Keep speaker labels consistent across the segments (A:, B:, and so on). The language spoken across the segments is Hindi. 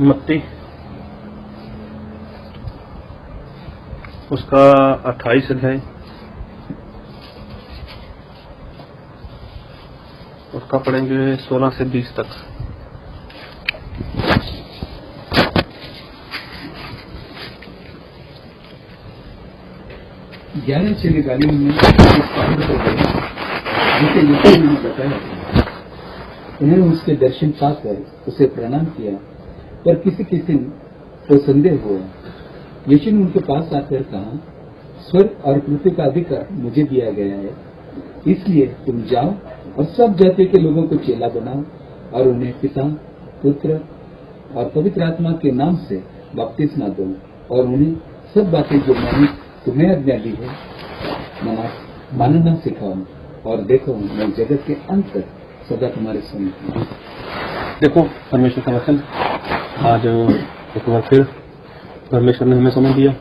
A: मत्ती उसका 28 अध्याय उसका पढ़ेंगे 16 से 20 तक।
B: ग्यारह चेले गालियों में इस पहाड़ पर गए जिसे यीशु ने बताया था। उन्होंने उसके दर्शन पाकर उसे प्रणाम किया, पर किसी किसी को संदेह हुआ। यीशु ने उनके पास आकर कहा, स्वर्ग और पृथ्वी का अधिकार मुझे दिया गया है, इसलिए तुम जाओ और सब जातियों के लोगों को चेला बनाओ और उन्हें पिता, पुत्र और पवित्र आत्मा के नाम से बपतिस्मा दो और उन्हें सब बातें जो मैंने तुम्हें आज्ञा दी है मानना सिखाओ, और देखो मैं जगत के अंत तक सदा तुम्हारे संग हूं।
A: देखो परमेश्वर का वचन आज एक बार फिर परमेश्वर ने हमें समझ दिया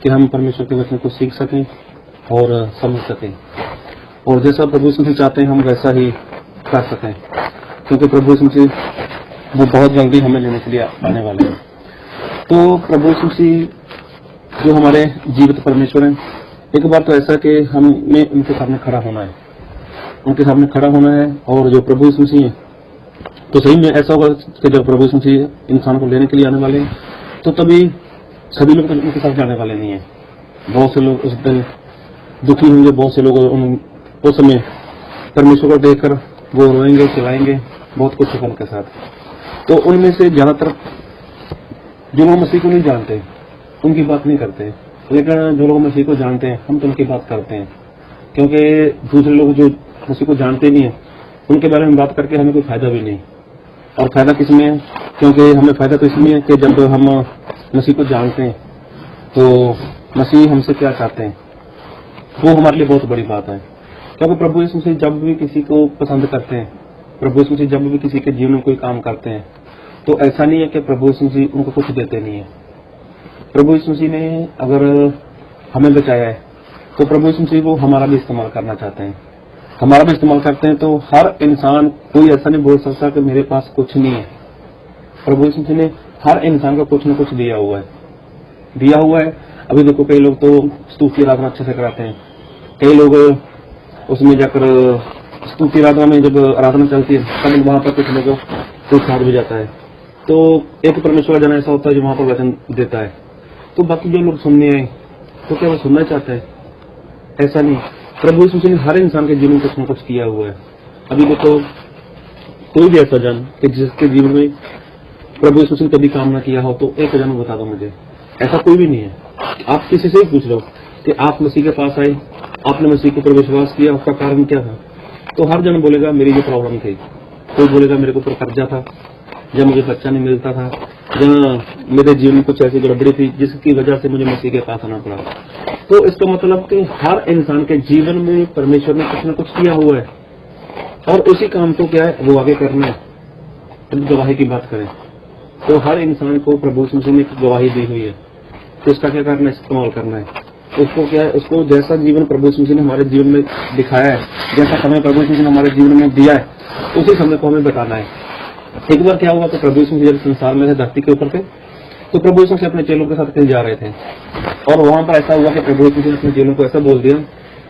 A: कि हम परमेश्वर के वचन को सीख सकें और समझ सकें, और जैसा प्रभु यीशु मसीह चाहते हैं हम वैसा ही कर सकें, क्योंकि प्रभु यीशु मसीह वो बहुत जल्दी हमें लेने के लिए आने वाले हैं। तो प्रभु यीशु मसीह जो हमारे जीवित परमेश्वर हैं, एक बार तो ऐसा कि हमें उनके सामने खड़ा होना है, उनके सामने खड़ा होना है। और जो प्रभु यीशु मसीह है, तो सही में ऐसा होगा कि जब प्रभु यीशु मसीह इंसान को लेने के लिए आने वाले हैं, तो तभी सभी लोग तो उनके साथ जाने वाले नहीं है। बहुत से लोग उस दिन दुखी होंगे, बहुत से लोग उस समय परमेश्वर को देखकर वो रोएंगे, चिल्लाएंगे, बहुत कुछ होगा उनके साथ। तो उनमें से ज्यादातर जो लोग मसीह को नहीं जानते उनकी बात नहीं करते, लेकिन जो लोग मसीह को जानते हैं हम तो उनकी बात करते हैं, क्योंकि दूसरे लोग जो मसीह को जानते नहीं है उनके बारे में बात करके हमें कोई फायदा भी नहीं। और फायदा किसमें है? क्योंकि हमें फायदा तो इसमें है कि जब हम मसीह को जानते हैं तो मसीह हमसे क्या चाहते हैं वो हमारे लिए बहुत बड़ी बात है। क्योंकि प्रभु यीशु मसीह जब भी किसी को पसंद करते हैं, प्रभु यीशु मसीह जब भी किसी के जीवन में कोई काम करते हैं, तो ऐसा नहीं है कि प्रभु यीशु मसीह उनको कुछ देते नहीं है। प्रभु यीशु मसीह ने अगर हमें बचाया है तो प्रभु यीशु मसीह वो हमारा भी इस्तेमाल करना चाहते हैं, हमारा भी इस्तेमाल करते हैं। तो हर इंसान, कोई ऐसा नहीं बोल सकता कि मेरे पास कुछ नहीं है। प्रभु यीशु मसीह ने हर इंसान को कुछ न कुछ दिया हुआ है। अभी देखो कई लोग तो स्तुति आराधना अच्छे से कराते हैं, कई लोग उसमें जाकर स्तुति आराधना में जब आराधना चलती है तब वहां पर कुछ लोगों को छाड़ भी जाता है। तो एक परमेश्वर जन ऐसा होता है जो वहां पर वचन देता है, तो बाकी जो लोग सुनने आए तो क्या वो सुनना चाहते हैं? ऐसा नहीं। प्रभु यीशु मसीह ने हर इंसान के जीवन में कुछ न कुछ किया हुआ है। अभी देखो कोई भी ऐसा जन कि जिसके जीवन में प्रभु यीशु मसीह ने कभी काम ना किया हो, तो एक जन बता दो मुझे, ऐसा कोई भी नहीं है। आप किसी से ही पूछ लो कि आप मसीह के पास आए, आपने मसीह के ऊपर विश्वास किया, उसका कारण क्या था? तो हर जन बोलेगा मेरी जो प्रॉब्लम थी। कोई बोलेगा मेरे को ऊपर कर्जा था, जब मुझे बच्चा नहीं मिलता था, जहाँ मेरे जीवन में कुछ ऐसी गड़बड़ी थी जिसकी वजह से मुझे मसीह के पास आना पड़ा। तो इसका मतलब कि हर इंसान के जीवन में परमेश्वर ने कुछ न कुछ किया हुआ है, और उसी काम को क्या है वो आगे करना है। गवाही की बात करें तो हर इंसान को प्रभु यीशु मसीह ने एक गवाही दी हुई है, तो उसका क्या करना है? इस्तेमाल करना है। उसको क्या है, उसको जैसा जीवन प्रभु यीशु मसीह ने हमारे जीवन में दिखाया है, जैसा समय प्रभु यीशु मसीह ने हमारे जीवन में दिया है, उसी समय को हमें बताना है। एक बार क्या हुआ तो प्रभु यीशु मसीह जब संसार में थे, धरती के ऊपर थे, तो प्रभु यीशु मसीह अपने चेलों के साथ कहीं जा रहे थे, और वहां पर ऐसा हुआ कि प्रभु यीशु मसीह ने अपने चेलों को ऐसा बोल दिया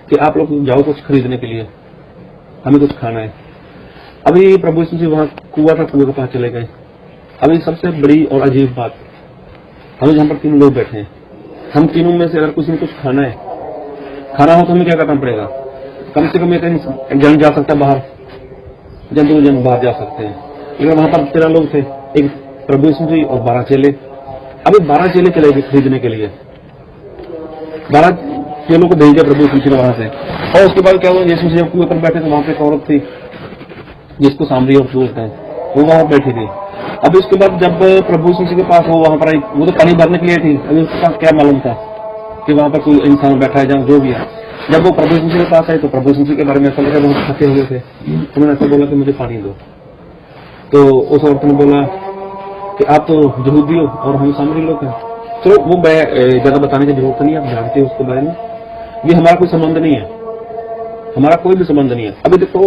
A: कि आप लोग जाओ कुछ खरीदने के लिए, हमें कुछ खाना है। अभी प्रभु यीशु मसीह वहां कुआं था, कुएं के पास चले गए। अभी सबसे बड़ी और अजीब बात, हम जहाँ पर 3 लोग बैठे हैं, हम तीनों में से अगर किसी ने कुछ खाना हो तो हमें क्या करना पड़ेगा? कम से कम एक जन जा सकता है बाहर, जन बाहर जा सकते हैं। लेकिन वहां पर 13 लोग थे, एक प्रभु यीशु मसीह और 12 चेले। अभी 12 चेले चले गए खरीदने के लिए, 12 चेलों को भेज दिया प्रभु यीशु मसीह ने वहां से। और उसके बाद क्या हुआ, यीशु मसीह कुएं पर बैठे तो वहां पर एक औरत थी जिसको सामरी औरत बोलते हैं, वो वहां बैठी थी। अब इसके बाद जब प्रभु यीशु मसीह के पास वो वहां पर आई, वो तो पानी भरने के लिए थी, अभी उसका क्या मालूम था कि वहां पर कोई इंसान बैठा है जहाँ जो भी है। जब वो प्रभु यीशु मसीह के पास आई तो प्रभु यीशु मसीह के बारे में ऐसा लगा बहुत थके हुए थे, उन्होंने ऐसा बोला कि मुझे पानी दो। तो उस औरत ने बोला कि आप तो यहूदी हो और हम सामरी लोग हैं। चलो वो जगह बताने की जरूरत नहीं है, आप जानते हो उसके बारे में, ये हमारा कोई संबंध नहीं है, हमारा कोई भी संबंध नहीं है। अभी देखो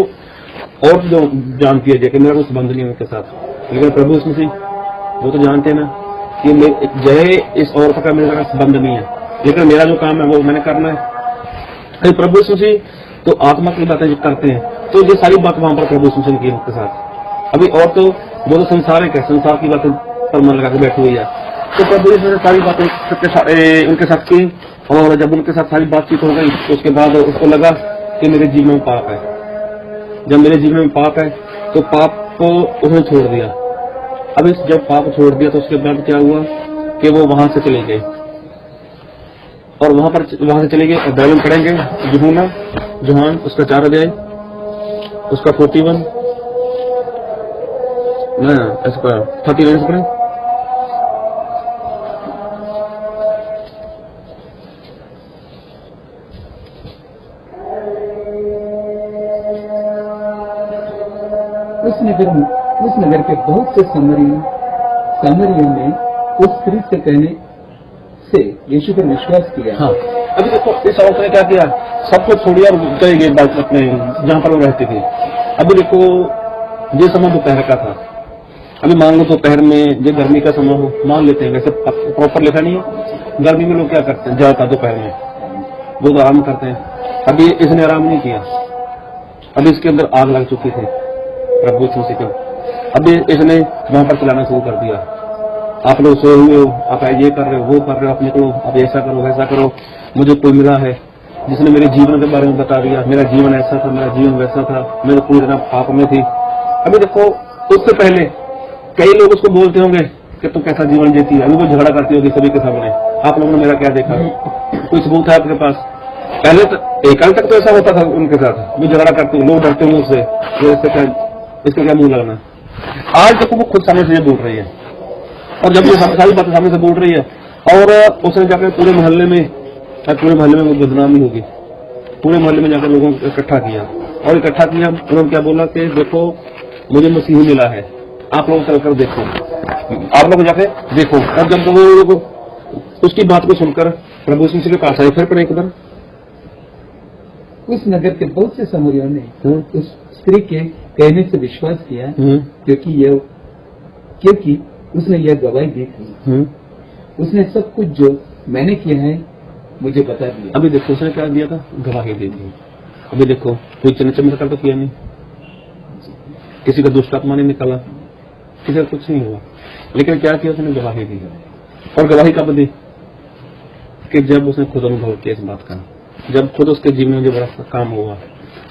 A: और जो जानती है कि मेरा कोई संबंध नहीं है उनके साथ, लेकिन प्रभु यीशु मसीह वो तो जानते हैं ना कि जय इस औरत का मेरे साथ संबंध नहीं है, लेकिन मेरा जो काम है वो मैंने करना है। अरे प्रभु यीशु मसीह तो आत्मा की बातें जो करते हैं, तो ये सारी बात वहां पर प्रभु यीशु मसीह ने की उनके साथ। अभी और तो वो तो संसारिक है, संसार की बातें पर मन लगा के बैठी हुई है। तो प्रभु यीशु ने सारी बातें उनके साथ की, और जब उनके साथ सारी बातचीत हो गई तो उसके बाद उसको लगा कि मेरे जीवन में पाप है। जब मेरे जीवन में पाप है तो पाप को उसने छोड़ दिया। अब जब पाप छोड़ दिया तो उसके बाद क्या हुआ कि वो वहां से चले गए, और वहां से चले गए। बाइबल पढ़ेंगे यूहन्ना उसका 4 अध्याय उसका 41 ना इसका 39 से पढ़ें।
B: उस नगर के बहुत से सामरियों ने उस स्त्री से कहने से यीशु पर विश्वास किया।
A: हाँ, अभी देखो इस औरत ने क्या किया, सब कुछ छोड़ दिया और चले गए बात अपने जहाँ पर वो रहती थी। अभी देखो ये समय दोपहर का था। अभी मान लो दोपहर में ये गर्मी का समय हो, मान लेते हैं, वैसे प्रॉपर लिखा नहीं है। गर्मी में लोग क्या करते हैं, ज्यादा दोपहर में वो तो आराम करते हैं। अभी इसने आराम नहीं किया, अभी इसके अंदर आग लग चुकी थी प्रभु यीशु मसीह को। अभी इसने वहां पर चलाना शुरू कर दिया, आप लोग सोए हुए हो, आप ये कर रहे हो, वो कर रहे हो, आप निकलो, आप ऐसा करो वैसा करो। मुझे कोई मिला है जिसने मेरे जीवन के बारे में बता दिया, मेरा जीवन ऐसा था, मेरा जीवन वैसा था, मैं तो पूरी तरह पाप में थी। अभी देखो उससे पहले कई लोग उसको बोलते होंगे कि तुम कैसा जीवन जीती है, अभी वो झगड़ा करती होगी सभी के सामने, आप लोगों ने मेरा क्या देखा, कोई सबूत है आपके पास? पहले तो एक तक तो ऐसा होता था उनके साथ, वो झगड़ा करते लोग डरते होंगे उससे, इसका क्या मुंह लगना। आज देखो वो खुद सामने से बोल रही है, और जब ये सारी बातें सामने से बोल रही है, और उसने जाकर पूरे मोहल्ले में वो बदनामी होगी। पूरे मोहल्ले में जाकर लोगों को इकट्ठा किया, और उन्होंने क्या बोला कि देखो मुझे मसीह मिला है, आप लोग चलकर देखो, आप लोग जाके देखो। और जब वो लोग उसकी बात को सुनकर प्रभु यीशु मसीह के पास आए, फिर एक बार
B: उस नगर के बहुत से सामरियों ने उस स्त्री के कहने से विश्वास किया, क्योंकि उसने यह गवाही दी थी, उसने सब कुछ जो मैंने किया है मुझे बता दिया।
A: अभी देखो उसने क्या दिया था, गवाही दी थी। अभी देखो कोई चमत्कार तो किया नहीं, किसी का दुष्ट आत्मा नहीं निकाला, किसी का कुछ नहीं हुआ, लेकिन क्या किया उसने, गवाही दी। और गवाही कब दी कि जब उसने खुद अनुभव किया इस बात का, जब खुद उसके जीवन में जो बड़ा काम हुआ।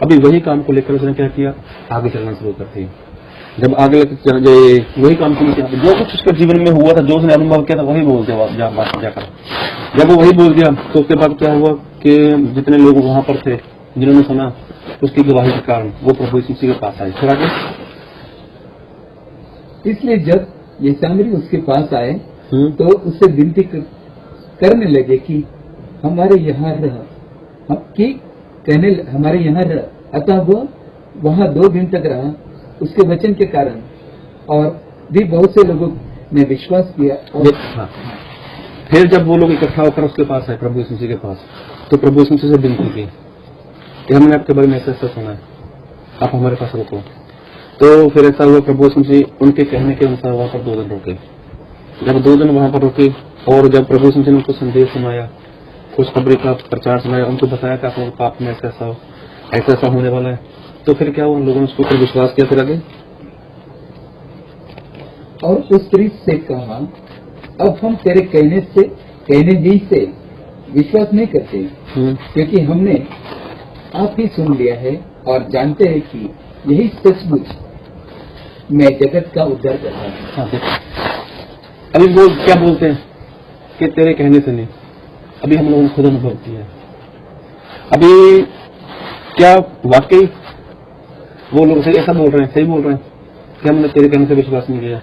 A: अभी वही काम को लेकर उसने क्या किया, आगे चलना शुरू कर दिया। जब आगे वही काम शुरू किया, जो कुछ उसके जीवन में हुआ था, जो उसने अनुभव किया था, वही बोल दिया बात जाकर। जब वो वही बोल दिया तो उसके बाद क्या हुआ कि जितने लोग वहां पर थे जिन्होंने सुना, उसकी गवाही के कारण वो प्रभु यीशु मसीह के पास आए। फिर आगे
B: इसलिए जब ये सामरी उसके पास आए तो उससे विनती करने लगे कि हमारे यहाँ रह, हमारे यहाँ रह। अतः वो वहाँ 2 दिन तक रहा उसके वचन के कारण, और भी बहुत से लोगों ने विश्वास किया।
A: हाँ। फिर जब वो लोग इकट्ठा होकर उसके पास आए, प्रभु यीशु मसीह के पास, तो प्रभु यीशु मसीह से विनती की कि हमने आपके बारे में ऐसा सुना है, आप हमारे पास रुको। तो फिर ऐसा हुआ, प्रभु यीशु मसीह उनके कहने के अनुसार वहां पर 2 दिन रुके। जब 2 दिन वहां पर रुके, और जब प्रभु यीशु मसीह ने उनको संदेश सुनाया, खुशखबरी का प्रचार सुनाया, उनको बताया कि आप लोग पाप में ऐसा होने वाला है, तो फिर क्या हुआ, उन लोगों ने उसके ऊपर विश्वास किया। फिर आगे
B: और उस स्त्री से कहा, अब हम तेरे कहने ही से विश्वास नहीं करते, क्योंकि हमने आप ही सुन लिया है और जानते हैं कि यही सचमुच मैं जगत का उद्धार करता हूँ।
A: अभी वो क्या बोलते हैं कि तेरे कहने से नहीं, अभी हम लोगों ने खुद अनुभव किया। अभी क्या वाकई वो लोग सही बोल रहे हैं कि हमने तेरे कहने से विश्वास नहीं किया।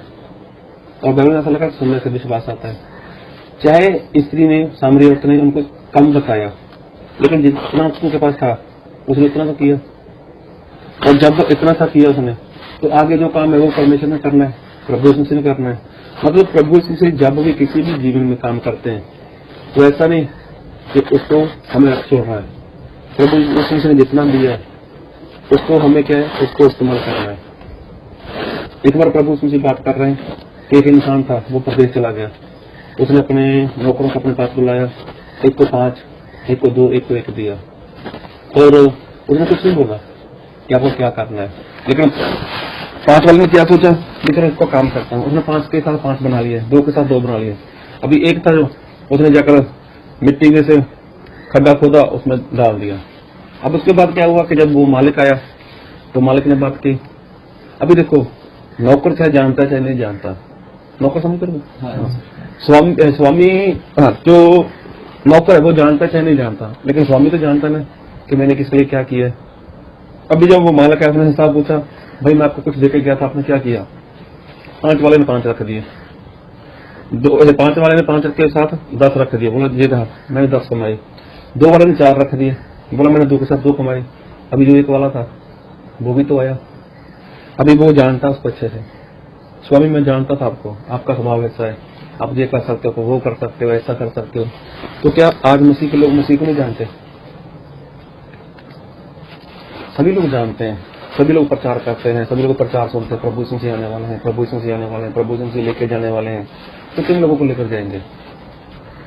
A: और बाइबल में ऐसा लगा सुनने से विश्वास आता है। चाहे स्त्री ने, सामरी औरत ने उनको कम बताया, लेकिन जितना उसके पास था उसने इतना तो किया। और जब इतना सा किया उसने, तो आगे जो काम है वो परमेश्वर ने करना है, प्रभु यीशु मसीह ने करना है। मतलब प्रभु यीशु मसीह जब भी किसी भी जीवन में काम करते हैं तो ऐसा नहीं कि उसको हमें छोड़ रहा है। प्रभु यीशु मसीह ने जितना दिया है उसको हमें क्या है, उसको इस्तेमाल करना है। एक बार प्रभु यीशु मसीह बात कर रहे हैं कि एक इंसान था, वो प्रदेश चला गया। उसने अपने नौकरों को अपने पास बुलाया, एक को 5, एक को 2, एक को 1 दिया, और उसने कुछ नहीं बोला कि आपको क्या करना है। लेकिन 5 वाले ने क्या सोचा, लेकिन इसको काम करता हूँ। उसने 5 के साथ 5 बना लिए, 2 के साथ 2 बना लिए। अभी एक था जो उसने जाकर मिट्टी में से खड्डा खोदा, उसमें डाल दिया। अब उसके बाद क्या हुआ कि जब वो मालिक आया तो मालिक ने बात की। अभी देखो, नौकर चाहे जानता है चाहे नहीं जानता, नौकर समझ कर स्वामी जो नौकर है वो जानता है चाहे नहीं जानता, लेकिन स्वामी तो जानता ना कि मैंने किसके लिए क्या किया है। अभी जब वो मालिक आया, उसने हिसाब पूछा, भाई मैं आपको कुछ देके गया था, आपने क्या किया? 5 वाले ने 5 रख दिए, 5 वाले ने 5 के साथ 10 रख दिए। बोला ये रहा, मैंने 10 कमाई। 2 वाले ने 4 रख दिए, बोला मैंने 2 के साथ 2 कमाई। अभी जो 1 वाला था वो भी तो आया। अभी वो जानता उसको अच्छे से, स्वामी मैं जानता था आपको, आपका स्वभाव ऐसा है, आप ये कर सकते हो, वो कर सकते हो, ऐसा कर सकते हो। तो क्या आज मसीह के लोग मसीह को नहीं जानते? सभी लोग जानते हैं, सभी लोग प्रचार करते हैं, सभी लोग प्रचार सुनते हैं, प्रभु यीशु मसीह आने वाले हैं, प्रभु यीशु मसीह आने वाले हैं, प्रभु यीशु मसीह लेके जाने वाले हैं। तो किन लोगों को लेकर जाएंगे?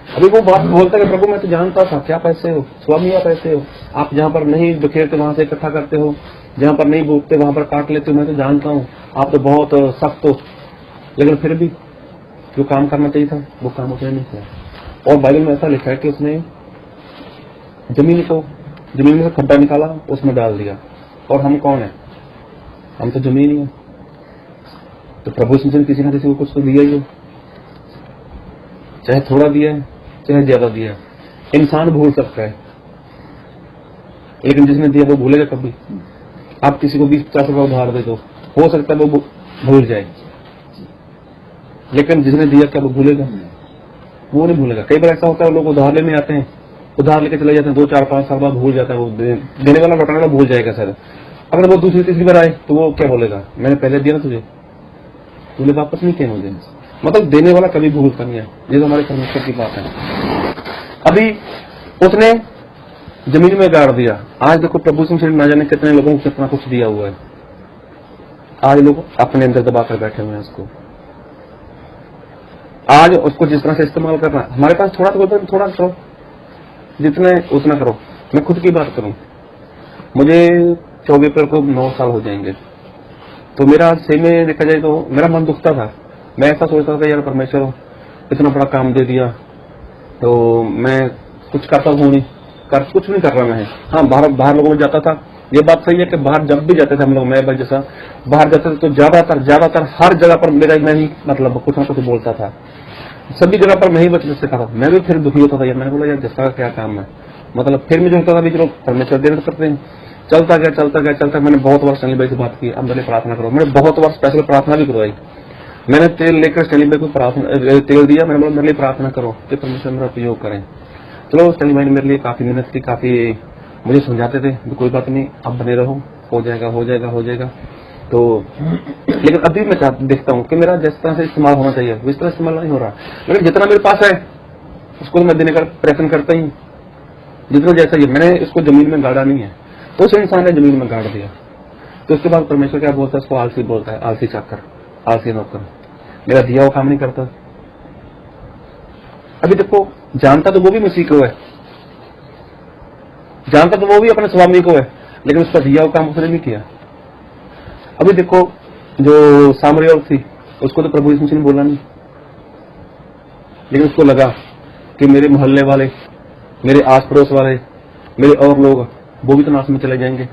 A: अभी वो बात बोलता है कि प्रभु मैं तो जानता था, क्या पैसे हो स्वामी, आप ऐसे हो, आप जहाँ पर नहीं बिखेरते वहां से इकट्ठा करते हो, जहाँ पर नहीं बूटते वहां पर काट लेते हो, मैं तो जानता हूँ, आप तो बहुत सख्त हो। लेकिन फिर भी जो काम करना चाहिए था वो काम उसने नहीं किया। और बाइबल में ऐसा लिखा है कि उसने जमीन में से खड्डा निकाला, उसमें डाल दिया। और हम कौन है? हम तो जमीन ही है। तो प्रभु यीशु ने किसी ना किसी को कुछ तो दिया ही हो, चाहे थोड़ा दिया है चाहे ज्यादा दिया है। इंसान भूल सकता है, लेकिन जिसने दिया वो भूलेगा कभी? आप किसी को 20-50 रुपया उधार दे दो, हो सकता है वो भूल जाए, लेकिन जिसने दिया क्या वो भूलेगा? वो नहीं भूलेगा। कई बार ऐसा होता है, लोग उधार लेने आते हैं, उधार लेके चले जाते हैं, 2, 4, 5 साल बाद भूल जाता है, वो देने वाला लौटाने वाला भूल जाएगा सर। अगर वो दूसरी तीसरी बार आए तो वो क्या बोलेगा, मैंने पहले दिया ना तुझे, तूने वापस नहीं किया मुझे। मतलब देने वाला कभी भूलता नहीं है। ये तो हमारे परमेश्वर की बात है। अभी उसने जमीन में गाड़ दिया। आज देखो प्रभु सिंह ना जाने कितने लोगों को कितना कुछ दिया हुआ है, आज लोग अपने अंदर दबा कर बैठे हुए हैं उसको। आज उसको जिस तरह से इस्तेमाल करना, हमारे पास थोड़ा करो, जितने उतना करो। मैं खुद की बात करूं, मुझे 24 अप्रैल को 9 साल हो जाएंगे। तो मेरा सही में देखा जाए तो मेरा मन दुखता था। मैं ऐसा सोचता था यार परमेश्वर इतना बड़ा काम दे दिया तो मैं कुछ करता हूँ नहीं, कुछ नहीं कर रहा मैं। हाँ, बाहर लोगों में जाता था, ये बात सही है कि बाहर जब भी जाते थे हम लोग, मैं भाई जैसा बाहर जाते थे तो ज्यादातर हर जगह पर मेरा मैं ही मतलब कुछ ना कुछ बोलता था, सभी जगह पर मैं ही बच्चे से कहा। मैं भी फिर दुखी होता था यार, मैंने बोला यार जिसका क्या काम है, मतलब फिर मुझे होता था भी चलो परमेश्वर देर करते हैं। चलता गया। मैंने बहुत वर्ष सनी भाई से बात की, अब मेरे प्रार्थना करो। मैंने बहुत वर्ष स्पेशल प्रार्थना भी करवाई। मैंने तेल लेकर सनी भाई को तेल दिया, मैंने बोला मेरे लिए प्रार्थना करो कि परमेश्वर मेरा उपयोग करें। चलो सनी भाई ने मेरे लिए काफी मेहनत की, काफी मुझे समझाते थे, कोई बात नहीं अब बने रहो, हो जाएगा। तो लेकिन अभी मैं देखता हूँ कि मेरा जिस तरह से इस्तेमाल होना चाहिए उस तरह इस्तेमाल नहीं हो रहा। लेकिन जितना मेरे पास है उसको तो मैं देने का प्रयत्न करता ही, जितना जैसा ही। मैंने इसको जमीन में गाड़ा नहीं है, तो उस इंसान ने जमीन में गाड़ दिया। तो उसके बाद परमेश्वर क्या बोलता है, उसको आलसी बोलता है, आलसी चाकर, आलसी नौकर, मेरा दिया हुआ काम नहीं करता। अभी देखो, जानता तो वो भी मसीह को है, जानता तो वो भी अपने स्वामी को है, लेकिन उसका दिया हुआ काम उसने नहीं किया। अभी देखो, जो सामरी औरत थी उसको तो प्रभु यीशु ने बोला नहीं, लेकिन उसको लगा कि मेरे मोहल्ले वाले, मेरे आस पड़ोस वाले, मेरे और लोग वो भी तो नाश में चले जाएंगे।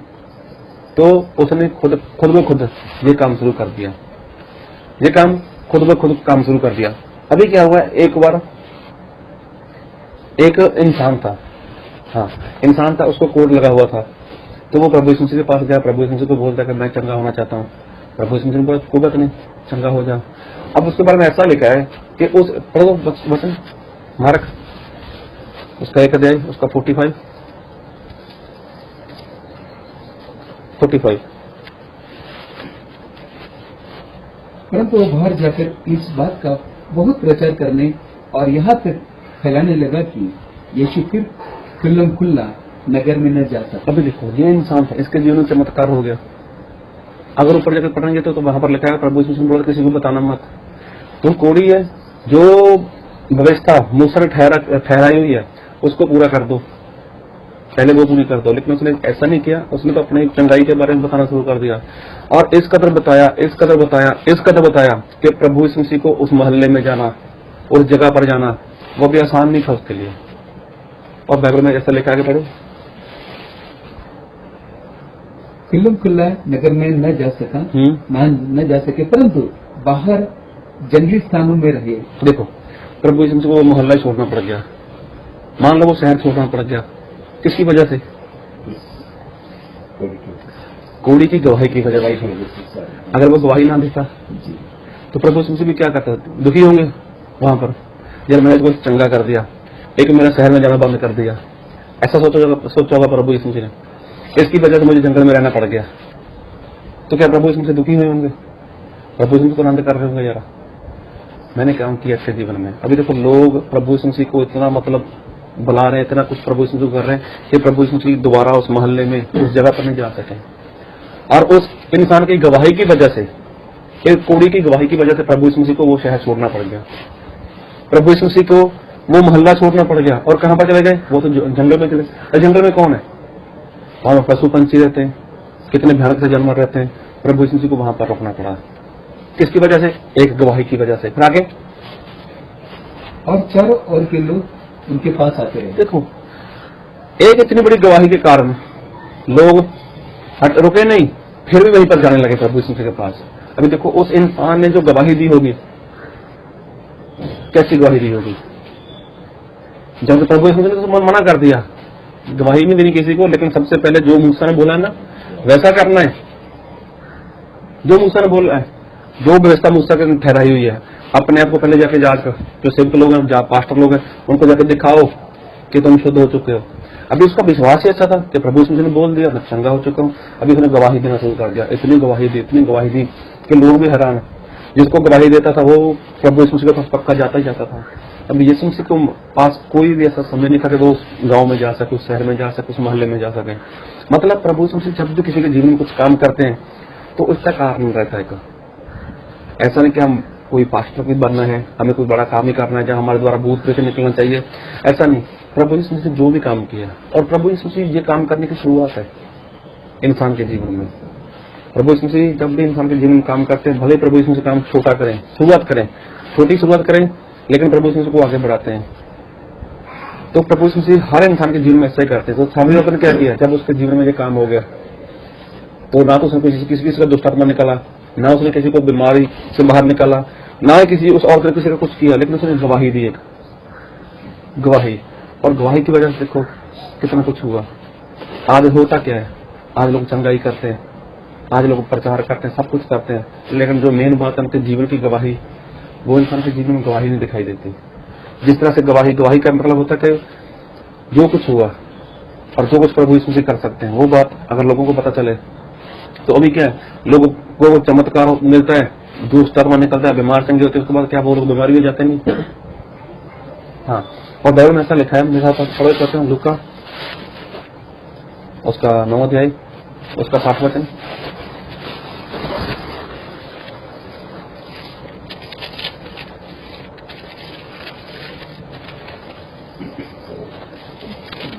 A: तो उसने खुद ब खुद ये काम शुरू कर दिया, काम शुरू कर दिया। अभी क्या हुआ, एक बार एक इंसान था, उसको कोड लगा हुआ था। तो वो प्रभु यीशु के पास गया, प्रभु यीशु को बोलता कि मैं चंगा होना चाहता हूँ। प्रभु यीशु ने बोला कोई बात नहीं, चंगा हो जा। अब उसके बारे में ऐसा लिखा है कि उस वचन मार्क उसका 1 अध्याय उसका 45
B: परंतु वो बाहर जाकर इस बात का बहुत प्रचार करने और यहाँ तक फैलाने लगा कि यीशु फिर खुल्लम खुल्ला नगर में न जा सकता।
A: अभी देखो, ये इंसान था, इसके जीवन में चमत्कार हो गया। अगर ऊपर जाकर पढ़ेंगे तो वहां पर लिखा है प्रभु यीशु ने बोला किसी को बताना मत। तुम कोड़ी है, जो व्यवस्था मूसा ने ठहराई हुई है उसको पूरा कर दो, पहले वो पूरी कर दो। लेकिन उसने ऐसा नहीं किया, उसने तो अपने चंगाई के बारे में बताना शुरू कर दिया और इस कदर बताया कि प्रभु यीशु मसीह को उस मोहल्ले में जाना, उस जगह पर जाना, वो भी आसान नहीं था उसके लिए। और बाइबल में ऐसा लिखा, आगे पढ़ो।
B: खुल्लम खुल्ला नगर में न जा सका, न जा सके, परंतु बाहर जंगली स्थानों में रहे।
A: देखो, प्रभु यीशु मसीह को वो मोहल्ला छोड़ना पड़ गया, मान लो वो शहर छोड़ना पड़ गया, किसकी वजह से? कोड़ी की गवाही की वजह से। अगर वो गवाही ना देता तो प्रभु यीशु मसीह भी क्या करता? दुखी होंगे वहां पर, जब मैंने इसको चंगा कर दिया, एक मेरा शहर में जाना बंद कर दिया, ऐसा सोचा होगा प्रभु यीशु मसीह ने, इसकी वजह से मुझे जंगल में रहना पड़ गया। तो क्या प्रभु यीशु मसीह दुखी हुए होंगे? प्रभु यीशु मसीह को आनंद कर रहे होंगे, यार मैंने काम किया अच्छे जीवन में। अभी देखो, लोग प्रभु यीशु मसीह को इतना बुला रहे हैं, इतना कुछ प्रभु यीशु मसीह कर रहे हैं कि प्रभु यीशु मसीह दोबारा उस मोहल्ले में, उस जगह पर नहीं जा सके। और उस इंसान की गवाही की वजह से, एक कोड़ी की गवाही की वजह से प्रभु यीशु मसीह को वो शहर छोड़ना पड़ गया, प्रभु यीशु मसीह को वो मोहल्ला छोड़ना पड़ गया। और कहां पर चले गए? वो तो जंगल में चले। जंगल में कौन है? वहां पशु पंछी रहते हैं, कितने भयानक से जानवर रहते हैं। प्रभु यीशु मसीह को वहां पर रोकना पड़ा, किसकी वजह से? एक गवाही की वजह से। फिर आगे,
B: और चारों ओर के लोग उनके पास आते रहे।
A: देखो, एक इतनी बड़ी गवाही के कारण लोग रुके नहीं, फिर भी वहीं पर जाने लगे प्रभु यीशु मसीह के पास। अभी देखो, उस इंसान ने जो गवाही दी होगी, कैसी गवाही दी होगी? जब प्रभु यीशु मसीह ने तो मना कर दिया, गवाही नहीं देनी किसी को, लेकिन सबसे पहले जो मूसा ने बोला है ना वैसा करना है, जो मूसा ने बोला है, जो व्यवस्था मूसा के ठहराई हुई है। अपने आप को पहले जाके जाकर, जो सेवक लोग हैं, पास्टर लोग हैं, उनको जाकर दिखाओ कि तुम शुद्ध हो चुके हो। अभी उसका विश्वास ही अच्छा था कि प्रभु यीशु मसीह ने बोल दिया, मैं चंगा हो चुका हूँ। अभी उसने गवाही देना शुरू कर दिया, इतनी गवाही दी कि लोग भी हैरान। जिसको गवाही देता था वो प्रभु यीशु मसीह के पास पक्का जाता ही जाता था। अभी यीशु मसीह के पास कोई भी ऐसा समय नहीं था कि वो उस गांव में जा सके, उस शहर में जा सके, उस मोहल्ले में जा सके। मतलब प्रभु यीशु मसीह जब भी किसी के जीवन में कुछ काम करते हैं तो उसका कारण रहता है। ऐसा नहीं कि हम कोई पास्टर भी बनना है, हमें कोई बड़ा काम ही करना है जहां हमारे द्वारा भूत प्रेत निकलना चाहिए, ऐसा नहीं। प्रभु यीशु मसीह जो भी काम किया, और प्रभु यीशु मसीह ये काम करने की शुरुआत है इंसान के जीवन में। प्रभु यीशु मसीह जब भी इंसान के जीवन में काम करते हैं, भले प्रभु यीशु मसीह काम छोटा करें, छोटी शुरुआत करें, लेकिन प्रभु यीशु मसीह को आगे बढ़ाते हैं। तो प्रभु यीशु मसीह हर इंसान के जीवन में ऐसा ही करते हैं। तो स्वामी ने क्या किया, जब उसके जीवन में ये काम हो गया तो ना तो उसने किसी का दुष्टात्मा निकाला, ना उसने किसी को बीमारी से बाहर निकाला, ना किसी उस औरत ने किसी का कुछ किया, लेकिन उसने गवाही दी, एक गवाही। और गवाही की वजह से देखो कितना कुछ हुआ। आज होता क्या है, आज लोग चंगाई करते हैं, आज लोग प्रचार करते हैं, सब कुछ करते हैं, लेकिन जो मेन बात है उनके जीवन की गवाही, वो इंसान के जीवन में गवाही नहीं दिखाई देती। जिस तरह से गवाही का मतलब होता है कि जो कुछ हुआ और जो कुछ प्रभु यीशु मसीह कर सकते हैं, वो बात अगर लोगों को पता चले तो अभी क्या है, लोगों को चमत्कार मिलता है, दुष्टात्मा निकलता है, बीमार चंगे होते हैं, उसके बाद क्या वो लोग बीमारी हो जाते नहीं। हाँ, और बाइबल में ऐसा लिखा है, मेरे साथ पढ़े करते हैं लूका उसका 9 अध्याय उसका 60 वचन।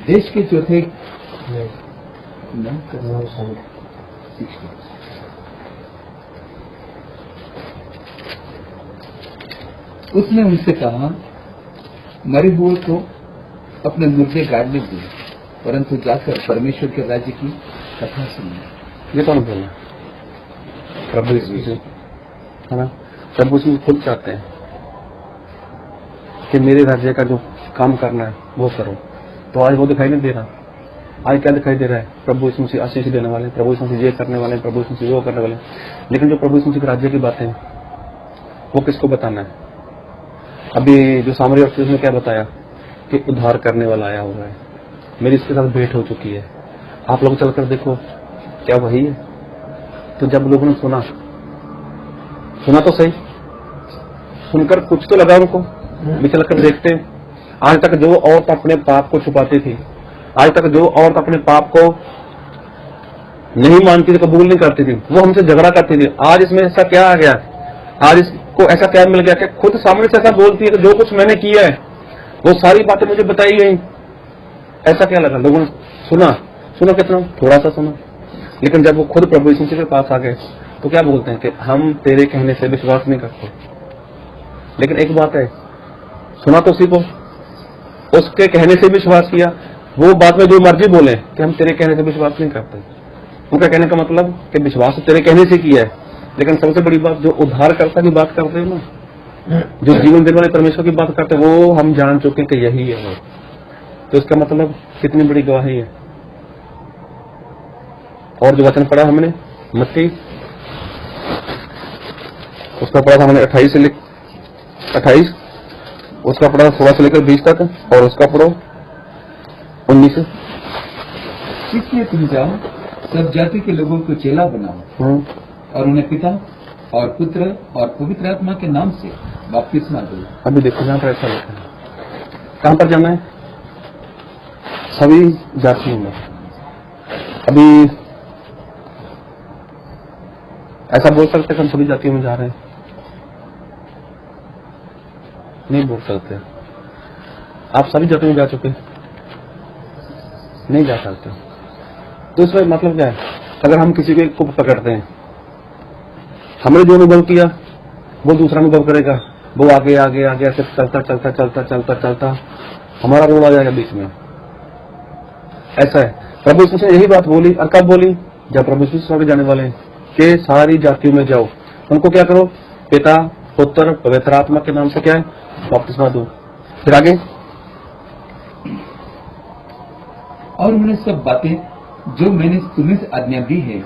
B: देश के चौथे उसने उनसे कहा, मरे हुए को अपने मुर्दे गाड़ने दिए, परंतु जाकर परमेश्वर के राज्य की कथा सुनिए।
A: ये कौन बोला? प्रभु यीशु है ना। प्रभु यीशु खुद चाहते हैं कि मेरे राज्य का जो काम करना है वो करो। तो आज वो दिखाई नहीं दे रहा। आज क्या दिखाई दे रहा है? प्रभु यीशु मसीह आशीष देने वाले, प्रभु यीशु मसीह ये करने वाले, प्रभु यीशु मसीह वो करने वाले। लेकिन जो प्रभु यीशु मसीह के राज्य की बातें वो किसको बताना है? अभी जो सामरी औरत ने क्या बताया कि उद्धार करने वाला आया हुआ है, मेरी इसके साथ भेंट हो चुकी है, आप लोग चलकर देखो क्या वही है। तो जब लोगों ने सुना तो सही, सुनकर कुछ तो लगा उनको, भी चलकर देखते हैं। आज तक जो औरत अपने पाप को छुपाती थी, आज तक जो औरत अपने पाप को नहीं मानती थी, कबूल नहीं करती थी, वो हमसे झगड़ा करती थी। आज इसमें ऐसा क्या आ गया? आज इसको को ऐसा क्या मिल गया कि खुद सामने से ऐसा बोलती है कि जो कुछ मैंने किया है वो सारी बातें मुझे बताई गई। ऐसा क्या लगा? लोगों ने सुना कितना? थोड़ा सा सुना। लेकिन जब वो खुद प्रभु यीशु मसीह के पास आ गए तो क्या बोलते हैं कि हम तेरे कहने से विश्वास नहीं करते। लेकिन एक बात है, सुना तो उसी को, उसके कहने से विश्वास किया। वो बाद में जो मर्जी बोले कि हम तेरे कहने से विश्वास नहीं करते, उनका कहने का मतलब कि विश्वास तो तेरे कहने से किया है, लेकिन सबसे बड़ी बात जो उद्धारकर्ता की बात करते हो ना, जो जीवन देने वाले परमेश्वर की बात करते हैं, वो हम जान चुके हैं कि यही है वो। तो इसका मतलब कितनी बड़ी गवाही है। और जो वचन पढ़ा हमने मत्ती, उसका पढ़ा था हमने 28, उसका पढ़ा 16 से लेकर 20 तक, और उसका पढ़ो 19 से।
B: इसलिए तुम जाओ, सब जाति के लोगों को चेला बनाओ और उन्हें पिता और पुत्र और पवित्र आत्मा के नाम से बपतिस्मा दो।
A: अभी देखो जहाँ पर ऐसा लिखा है, कहाँ पर जाना है? सभी जातियों में। अभी ऐसा बोल सकते हम सभी जातियों में जा रहे हैं? नहीं बोल सकते। आप सभी जातियों में जा चुके? नहीं जा सकते। तो इसमें मतलब क्या है? अगर हम किसी को पकड़ते हैं, हमने जो अनुभव किया वो दूसरा अनुभव करेगा, वो आगे आगे आगे ऐसे चलता चलता चलता चलता चलता हमारा रोड आ जाएगा बीच में। ऐसा है। प्रभु यीशु ने यही बात बोली, और कब बोली? जब प्रभु यीशु स्वर्ग जाने वाले हैं कि सारी जातियों में जाओ, उनको क्या करो? पिता पुत्र पवित्र आत्मा के नाम से क्या है? बपतिस्मा दो। फिर आगे,
B: और उन्हें सब बातें जो मैंने तुम्हें आज्ञा दी है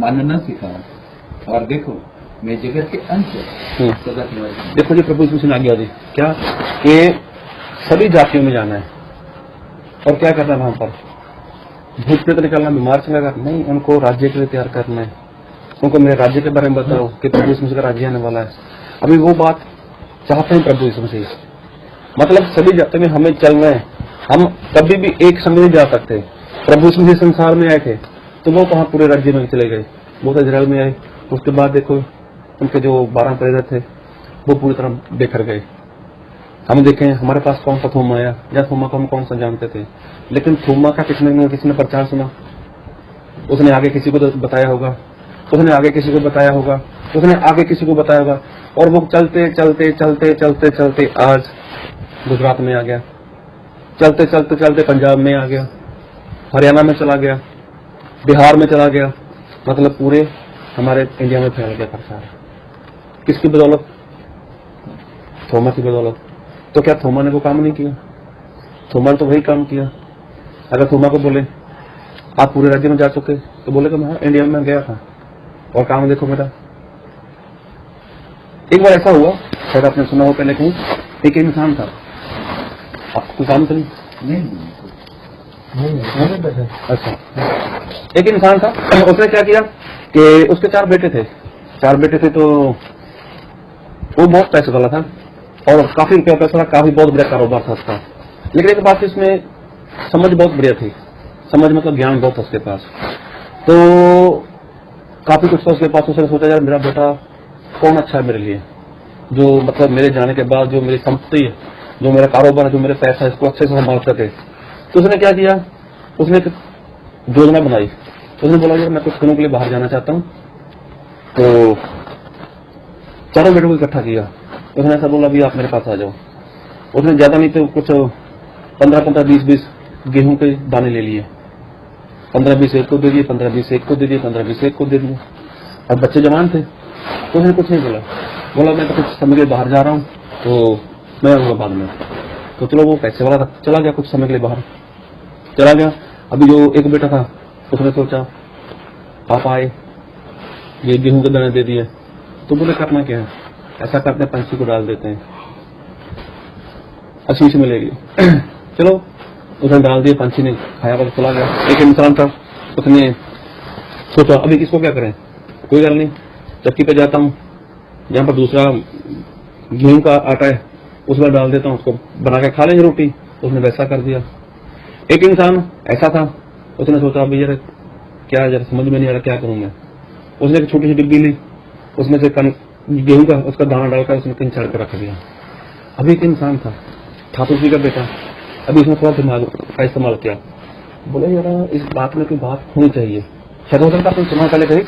B: मानना सिखाओ, और देखो मैं जगत के अंत तक सदा तुम्हारे साथ।
A: देखो जी, प्रभु यीशु ने आज्ञा दी क्या? कि सभी जातियों में जाना है। और क्या करना है वहां पर? भूत प्रेत निकालना, बीमार चंगा करना नहीं, उनको राज्य के लिए तैयार करना है। उनको मेरे राज्य के बारे में बताओ कि प्रभु यीशु मसीह का राज्य आने वाला है। अभी वो बात चाहते हैं प्रभु यीशु मसीह, मतलब सभी जातियों में हमें चलना है। हम कभी भी एक समय नहीं जा सकते। प्रभु यीशु मसीह संसार में आए थे तो वो कहाँ पूरे राज्य में चले गए? वो तो इजराइल में आए। उसके बाद देखो उनके जो 12 प्रेरित थे वो पूरी तरह बिखर गए। हम देखें हमारे पास कौन सा थोमा आया, या थोमा को हम कौन सा जानते थे, लेकिन थोमा का किसी ने प्रचार सुना, उसने आगे किसी को बताया होगा, उसने आगे किसी को बताया होगा, उसने आगे किसी को बताया होगा, और वो चलते चलते चलते चलते चलते आज गुजरात में आ गया, चलते चलते चलते पंजाब में आ गया, हरियाणा में चला गया, बिहार में चला गया, मतलब पूरे हमारे इंडिया में फैल गया प्रचार। किसकी बदौलत? थोमा की बदौलत। तो क्या थोमा ने वो काम नहीं किया? थोमा ने तो वही काम किया। अगर थोमा को बोले आप पूरे राज्य में जा चुके, तो बोलेगा मैं इंडिया में गया था और काम देखो मेरा। एक बार ऐसा हुआ, शायद आपने सुना हो पहले कहीं, एक इंसान था, आपको काम तो नहीं? अच्छा, एक इंसान था, उसने क्या किया कि उसके 4 बेटे थे। 4 बेटे थे तो वो बहुत पैसे वाला था और काफी रुपया पैसा था, काफी बहुत बड़ा कारोबार था उसका। लेकिन एक बात इसमें समझ बहुत बढ़िया थी, समझ मतलब ज्ञान बहुत था उसके पास, तो काफी कुछ था उसके पास। उसने सोचा यार मेरा बेटा कौन अच्छा है मेरे लिए, जो मतलब मेरे जाने के बाद जो मेरी संपत्ति है, जो मेरा कारोबार है, जो मेरे पैसा है, इसको अच्छे से संभाल सके। तो उसने क्या किया, उसने एक योजना बनाई। उसने बोला यार मैं कुछ दिनों के लिए बाहर जाना चाहता हूँ, तो 4 बेटों को इकट्ठा किया। उसने ऐसा बोला भी आप मेरे पास आ जाओ। उसने ज्यादा नहीं तो कुछ 15-15, 20-20 गेहूं के दाने ले लिए। 15-20 एक को दे दिए, 15-20 एक को दे दिए, 15-20 एक को दे दिए। अब बच्चे जवान थे तो उसने कुछ नहीं बोला मैं तो कुछ समय के लिए बाहर जा रहा हूँ, तो मैं आऊंगा बाद में। तो चलो वो पैसे वाला था, चला गया, कुछ समय के लिए बाहर चला गया। अभी जो एक बेटा था उसने सोचा पापा आए, ये गेहूं के दाने दे दिए, तो बोले करना क्या है, ऐसा करते हैं पंछी को डाल देते हैं, आशीष मिलेगी। चलो उसने डाल दिए, पंछी ने खाया, बस चला गया। एक इंसान था, उसने सोचा अभी इसको क्या करें, कोई गल नहीं, चक्की पे जाता हूँ, यहाँ पर दूसरा गेहूं का आटा है उसमें डाल देता हूँ, उसको बना के खा लेंगे रोटी। उसने वैसा कर दिया। एक इंसान ऐसा था, उसने सोचा अभी यार क्या, जरा समझ में नहीं आ रहा क्या करूं मैं। उसने एक छोटी सी डिब्बी ली, उसमें से कणिक गेहूं का उसका दाना डालकर उसने कहीं चढ़ कर रख दिया। अभी एक इंसान था ठाकुर जी का बेटा, अभी उसने थोड़ा दिमाग का इस्तेमाल किया, बोले यार इस बात में कोई बात होनी चाहिए, शायद हो सकता है सुना पहले कहीं,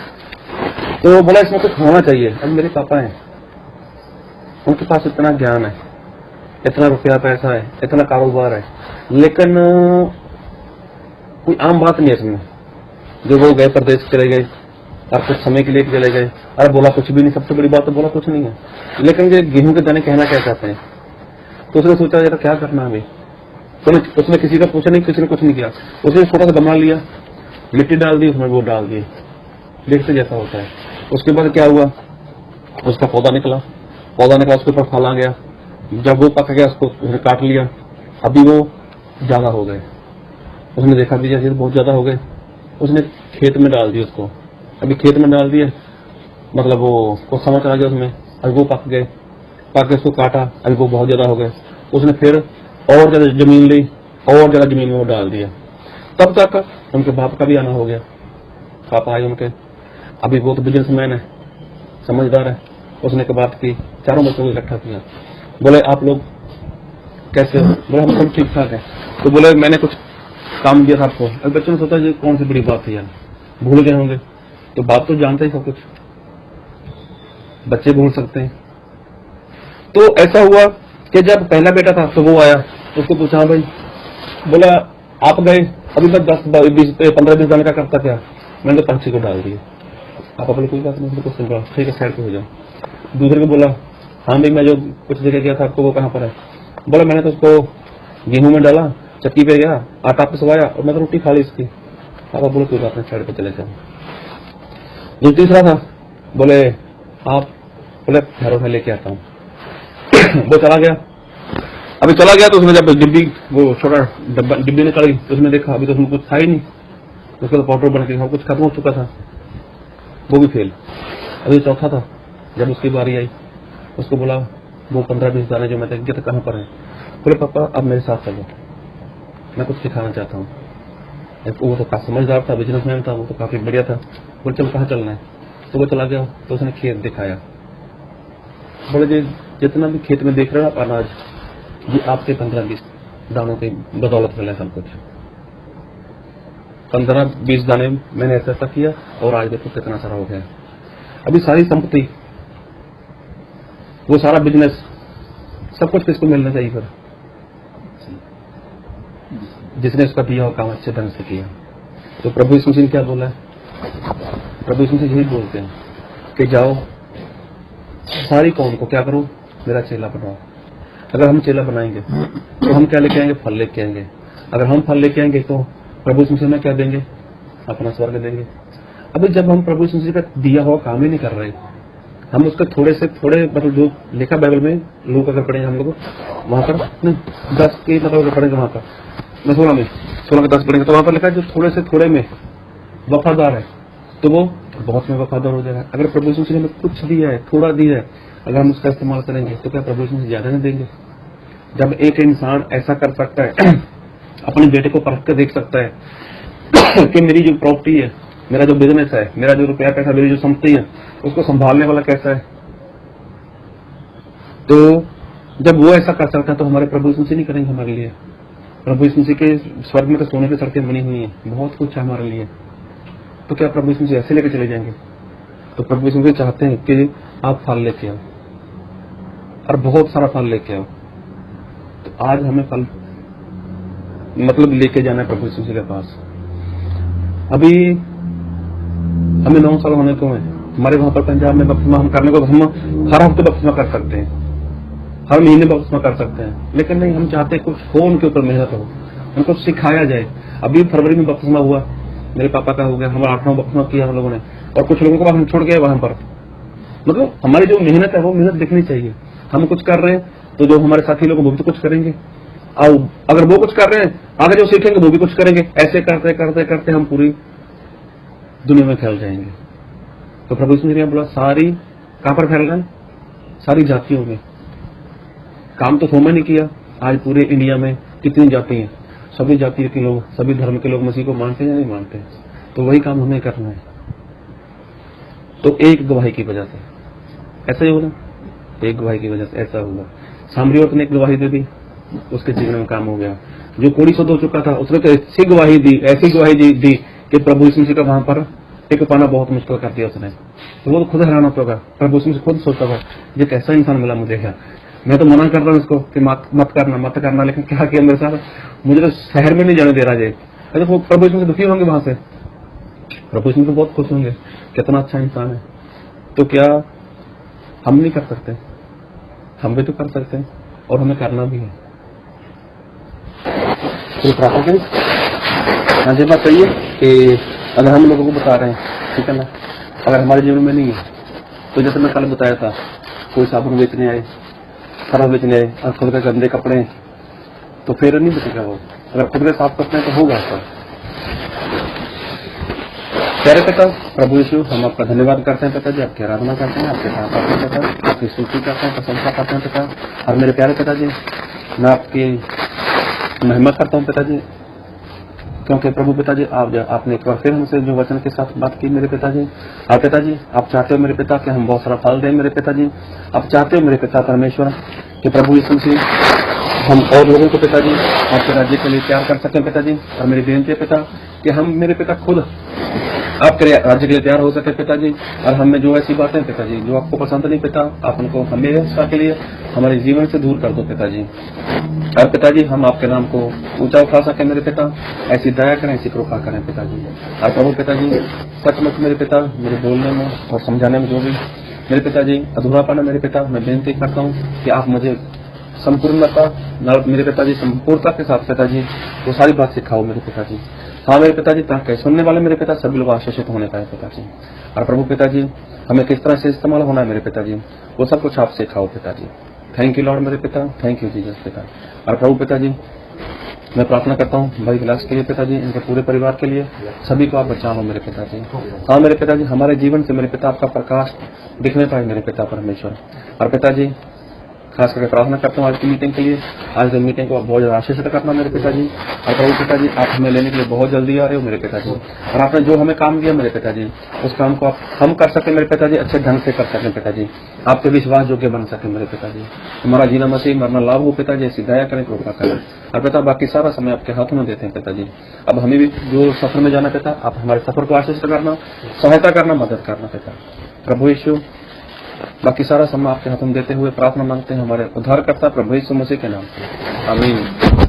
A: तो बोला इसमें कुछ होना चाहिए। अब मेरे पापा हैं, उनके पास इतना ज्ञान है, इतना रुपया पैसा है, इतना कारोबार है, लेकिन कोई आम बात नहीं है इसमें। जो वो गए प्रदेश चले गए और कुछ समय के लिए चले गए, अरे बोला कुछ भी नहीं, सबसे बड़ी बात तो बोला कुछ नहीं है, लेकिन ये गेहूं के दाने कहना क्या चाहते हैं। तो उसने सोचा यार क्या करना है अभी, तो उसने किसी का पूछा नहीं, किसी ने कुछ नहीं किया, उसने छोटा सा गमला लिया, मिट्टी डाल दी, उसमें वो डाल दिए, देखते जैसा होता है। उसके बाद क्या हुआ, उसका पौधा निकला, उसके ऊपर फल आ गया, जब वो पक गया उसको उसने काट लिया, अभी वो ज्यादा हो गए, उसने देखा भी जैसे बहुत ज्यादा हो गए, उसने खेत में डाल दिए उसको, अभी खेत में डाल दिए, मतलब वो कुछ समझ आ गया उसमें, अभी वो पक गए, पक के उसको काटा, अभी वो बहुत ज्यादा हो गए, उसने फिर और ज्यादा जमीन ली, और ज्यादा जमीन में वो डाल दिया। तब तक उनके बाप का भी आना हो गया, पापा आए उनके, अभी वो तो बिजनेसमैन है, समझदार है, उसने के बात की, चारों बच्चों को इकट्ठा किया, बोले आप लोग कैसे हो, बोले हम सब ठीक ठाक है। तो बोले मैंने कुछ काम दिया था आपको। अब बच्चों ने सोचा ये कौन सी बड़ी बात है यार, भूल गए होंगे, तो बाप तो जानते ही सब कुछ, बच्चे भूल सकते हैं। तो ऐसा हुआ कि जब पहला बेटा था तो वो आया, उसको पूछा भाई, बोला आप गए, अभी तक 10-15-20 दाने का करता क्या, मैंने तो पंछी को डाल दिया। आप अपने कोई बात नहीं, सुन रहा, ठीक है साइड पे हो जाओ। दूसरे को बोला हाँ भाई मैं जो कुछ जगह गया था आपको वो कहाँ पर है, बोला मैंने तो उसको गेहूं में डाला, चक्की पे गया, आटा पिसवाया और मैं तो रोटी खा ली इसकी। पापा बोले कोई बात नहीं साइड पे चले जाओ। जो तीसरा था बोले आप, बोले ठहरो मैं लेके आता हूँ। वो चला गया, अभी चला गया तो उसमें जब डिब्बी वो छोटा डब्बा डिब्बी निकली तो उसमें देखा अभी तो उसमें कुछ था ही नहीं, उसका तो पाउडर बन के कुछ खत्म हो चुका था, वो भी फेल। अभी चौथा था, जब उसकी बारी आई उसको बोला वो 15-20 दाने जो मैं देख गया था कहाँ पर है, बोले पापा अब मेरे साथ चलो, मैं कुछ सिखाना चाहता हूँ। वो तो काफी समझदार था, बिजनेसमैन था, वो तो काफी बढ़िया था, बोले चल कहाँ चलना है, तो वो चला गया, तो उसने खेत दिखाया, बोले जी जितना भी खेत में देख रहे हो आप अनाज, ये आपके 15-20 दानों की बदौलत मिला सब कुछ, 15-20 दाने मैंने ऐसा किया और आज देखो कितना सारा हो गया। अभी सारी संपत्ति, वो सारा बिजनेस, सब कुछ किसको मिलना चाहिए फिर, जिसने उसका दिया हो काम अच्छे ढंग से किया। तो प्रभु यीशु मसीह ने क्या बोला है, प्रभु यीशु मसीह यही बोलते हैं कि जाओ सारी कौम को क्या करो, मेरा चेला बनाओ। अगर हम चेला बनाएंगे तो हम क्या लेके आएंगे, फल लेके आएंगे। अगर हम फल लेके आएंगे तो प्रभु यीशु मसीह में क्या देंगे, अपना स्वर्ग देंगे। अभी जब हम प्रभु यीशु मसीह का दिया हुआ काम ही नहीं कर रहे, हम उसके थोड़े से थोड़े, मतलब जो लिखा बाइबल में, लोग अगर पढ़ेंगे हम लोग वहां पर नहीं 10 के मतलब अगर पढ़ेंगे वहां पर, मैं 16 के 10 पढ़ेंगे तो वहां पर लिखा है जो थोड़े से थोड़े में वफादार है तो वो बहुत में वफादार हो जाएगा। अगर प्रभु यीशु मसीह ने कुछ दिया है, थोड़ा दिया है, अगर हम उसका इस्तेमाल करेंगे तो क्या प्रभु यीशु मसीह ज्यादा नहीं देंगे। जब एक इंसान ऐसा कर सकता है अपने बेटे को परख कर देख सकता है कि मेरी जो प्रॉपर्टी है, मेरा जो बिजनेस है, मेरा जो रुपया पैसा, मेरी जो संपत्ति है, उसको संभालने वाला कैसा है, तो जब वो ऐसा कर सकता है तो हमारे प्रभु यीशु मसीह नहीं करेंगे हमारे लिए। प्रभु यीशु मसीह के स्वर्ग में तो सोने की सड़कें बनी हुई है, बहुत कुछ है हमारे लिए, तो क्या प्रभु यीशु मसीह ऐसे लेके चले जाएंगे। तो प्रभु यीशु मसीह चाहते हैं कि आप फल लेके आओ और बहुत सारा फल लेके आओ। तो आज हमें फल मतलब लेके जाना है प्रभु यीशु मसीह के पास। अभी हमें 9 साल होने को है, हमारे वहां पर पंजाब में बपतिस्मा हम करने को, हम हर हफ्ते बपतिस्मा कर सकते हैं, हर महीने बपतिस्मा कर सकते हैं, लेकिन नहीं, हम चाहते हैं कुछ हो, उनके ऊपर मेहनत हो, उनको सिखाया जाए। अभी फरवरी में बपतिस्मा हुआ, मेरे पापा का हो गया, हमारा 8वां बपतिस्मा किया हम लोगों ने, और कुछ लोगों को हम छोड़ गए वहां पर। मतलब हमारी जो मेहनत है वो मेहनत दिखनी चाहिए। हम कुछ कर रहे हैं तो जो हमारे साथी लोग वो भी तो कुछ करेंगे, और अगर वो कुछ कर रहे हैं आगे जो सीखेंगे वो भी कुछ करेंगे। ऐसे करते करते करते हम पूरी दुनिया में फैल जाएंगे। तो प्रभु यीशु ने बोला सारी कहां पर फैल रहे हैं, सारी जातियों में। काम तो थोमा नहीं किया, आज पूरे इंडिया में कितनी जाति हैं, सभी जातियों के लोग, सभी धर्म के लोग मसीह को मानते हैं या नहीं मानते, तो वही काम हमें करना है। तो एक गवाही की वजह से ऐसा ही होगा, एक गवाही की वजह से ऐसा होगा। सामरी औरत ने एक गवाही दे दी, उसके जीवन में काम हो गया। जो कोढ़ीशुद्ध हो चुका था उसने तो ऐसी गवाही दी कि प्रभु यीशु मसीह का वहां पर टिक पाना बहुत मुश्किल कर दिया उसने। तो वो तो खुद हैरान होता होगा, प्रभु यीशु मसीह खुद सोचता होगा ये कैसा इंसान मिला मुझे, क्या मैं तो मना कर रहा हूँ इसको कि मत करना, लेकिन क्या किया मेरे साथ, मुझे तो शहर में नहीं जाने दे रहा है। तो प्रभु यीशु मसीह दुखी होंगे वहां से, प्रभु यीशु मसीह बहुत खुश होंगे, कितना अच्छा इंसान है। तो क्या हम नहीं कर सकते? हम भी तो कर सकते हैं और हमें करना भी है। तो प्रार्थना करें। मुझे बात चाहिए कि अगर हम लोगों को बता रहे हैं, ठीक है ना, अगर हमारे जीवन में नहीं है तो जैसे मैं कल बताया था, कोई साबुन बेचने आए, सरफ बेचने आए और खुद के गंदे कपड़े, तो फिर नहीं बचेगा वो। अगर खुद के साफ करते हैं तो होगा सब। प्यारे पिता प्रभु यीशु, हम आपका धन्यवाद करते हैं पिताजी, आपकी आराधना करते हैं, आपके साथ आते हैं पिता, आपकी स्तुति करते हैं, प्रशंसा करते हैं पिता। और मेरे प्यारे पिताजी, मैं आपकी महिमा करता हूँ पिताजी, क्योंकि प्रभु पिताजी आपने एक बार फिर हमसे जो वचन के साथ बात की मेरे पिताजी। और पिताजी आप चाहते हो मेरे पिता कि हम बहुत सारा फल दें मेरे पिताजी। आप चाहते हो मेरे पिता परमेश्वर कि प्रभु यीशु मसीह हम और लोगों को पिताजी आपके राज्य के लिए तैयार कर सकें पिताजी। और मेरी बेनती है पिता कि हम मेरे पिता खुद आपके राज्य के लिए तैयार हो सके पिताजी। और हमें जो ऐसी बातें पिताजी जो आपको पसंद नहीं पिता, आप उनको हमेशा के लिए हमारे जीवन से दूर कर दो पिताजी। और पिताजी हम आपके नाम को ऊंचा उठा सके मेरे पिता, ऐसी दया करें, ऐसी कृपा करें पिताजी। और प्रभु पिताजी सचमुच मेरे पिता मेरे बोलने में और समझाने में जो भी मेरे पिताजी अधूरापन है मेरे पिता, मैं बेनती करता हूँ कि आप मुझे संपूर्णता मेरे पिताजी संपूर्णता के साथ पिताजी वो सारी बात सिखाओ मेरे पिताजी। हाँ मेरे पिताजी, ताकि सुनने वाले मेरे पिता सभी लोग आशीषित होने पाए पिताजी। और प्रभु पिताजी हमें किस तरह से इस्तेमाल होना है मेरे पिताजी, वो सब कुछ आप सिखाओ पिताजी। थैंक यू लॉर्ड मेरे पिता, थैंक यू जीसस पिता। और प्रभु पिताजी मैं प्रार्थना करता हूँ भाई विलास के लिए पिताजी, इनके पूरे परिवार के लिए, सभी को आप बचाओ मेरे पिताजी। हाँ मेरे पिताजी, हमारे जीवन से मेरे पिता आपका प्रकाश दिखने पाए मेरे पिता परमेश्वर। और पिताजी खास करके प्रार्थना करता हूँ आज की मीटिंग के लिए, आज की मीटिंग को आप बहुत ज्यादा आशीष करना मेरे पिताजी। और प्रभु पिताजी आप हमें लेने के लिए बहुत जल्दी आ रहे हो मेरे पिताजी। और आपने जो हमें काम दिया मेरे पिताजी, उस काम को आप हम कर सके मेरे पिताजी, अच्छे ढंग से कर सकें पिताजी, आपके विश्वास योग्य बन सके मेरे पिताजी। हमारा जीना मसीह मरना लाभ हो पिताजी, ऐसी दया करें, कृपा करें। और पिता बाकी सारा समय आपके हाथों में देते हैं पिताजी। अब हमें भी जो सफर में जाना पिता, आप हमारे सफर को आशीष करना, सहायता करना, मदद करना पिता। प्रभु यीशु बाकी सारा समय आपके हाथों में देते हुए प्रार्थना मांगते हैं हमारे उद्धारकर्ता प्रभु यीशु मसीह के नाम से, आमीन।